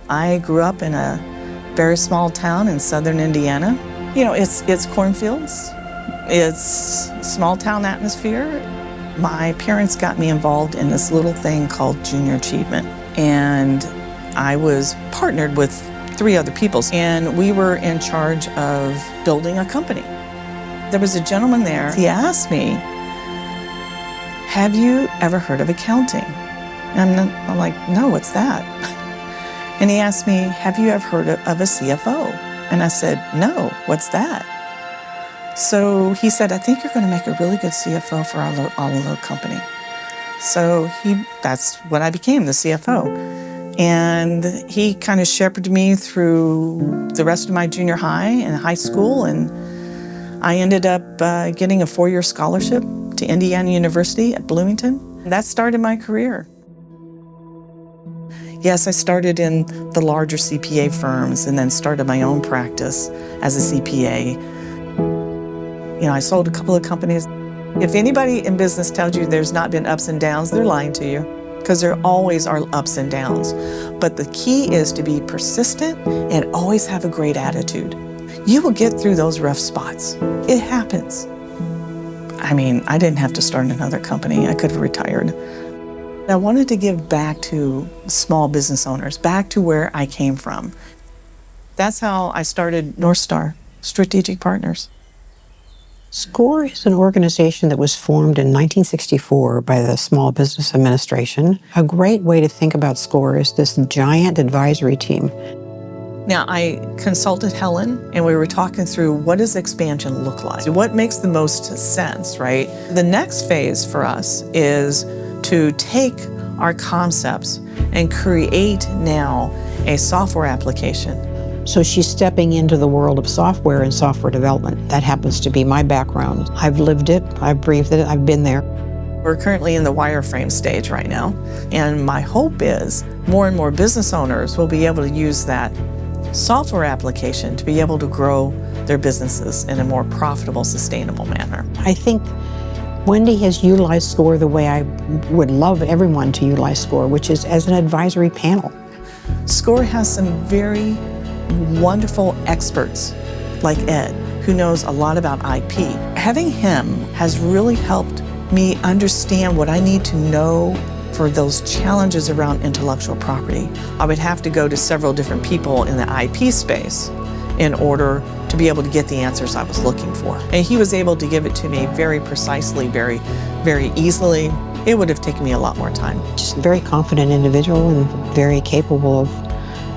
I grew up in a very small town in southern Indiana. You know, it's cornfields, it's small town atmosphere. My parents got me involved in this little thing called Junior Achievement, and I was partnered with 3 other people, and we were in charge of building a company. There was a gentleman there. He asked me, "Have you ever heard of accounting?" And I'm like, "No, what's that?" And he asked me, "Have you ever heard of a CFO?" And I said, "No, what's that?" So he said, "I think you're going to make a really good CFO for our little company." So that's what I became, the CFO. And he kind of shepherded me through the rest of my junior high and high school, and I ended up getting a 4-year scholarship to Indiana University at Bloomington. That started my career. Yes, I started in the larger CPA firms and then started my own practice as a CPA. You know, I sold a couple of companies. If anybody in business tells you there's not been ups and downs, they're lying to you, because there always are ups and downs. But the key is to be persistent and always have a great attitude. You will get through those rough spots. It happens. I mean, I didn't have to start another company. I could have retired. I wanted to give back to small business owners, back to where I came from. That's how I started NorStar Strategic Partners. SCORE is an organization that was formed in 1964 by the Small Business Administration. A great way to think about SCORE is this giant advisory team. Now, I consulted Helen, and we were talking through, what does expansion look like? What makes the most sense, right? The next phase for us is to take our concepts and create now a software application. So she's stepping into the world of software and software development. That happens to be my background. I've lived it, I've breathed it, I've been there. We're currently in the wireframe stage right now, and my hope is more and more business owners will be able to use that software application to be able to grow their businesses in a more profitable, sustainable manner. I think Wendy has utilized SCORE the way I would love everyone to utilize SCORE, which is as an advisory panel. SCORE has some very wonderful experts like Ed, who knows a lot about IP. Having him has really helped me understand what I need to know for those challenges around intellectual property. I would have to go to several different people in the IP space in order to be able to get the answers I was looking for. And he was able to give it to me very precisely, very, very easily. It would have taken me a lot more time. Just a very confident individual and very capable of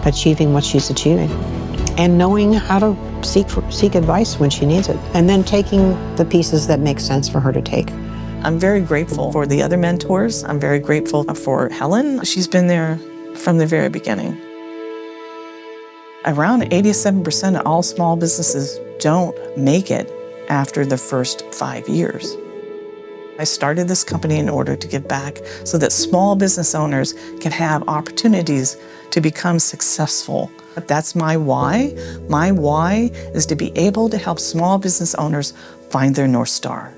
achieving what she's achieving, and knowing how to seek advice when she needs it, and then taking the pieces that make sense for her to take. I'm very grateful for the other mentors. I'm very grateful for Helen. She's been there from the very beginning. Around 87% of all small businesses don't make it after the first 5 years. I started this company in order to give back so that small business owners can have opportunities to become successful. That's my why. My why is to be able to help small business owners find their North Star.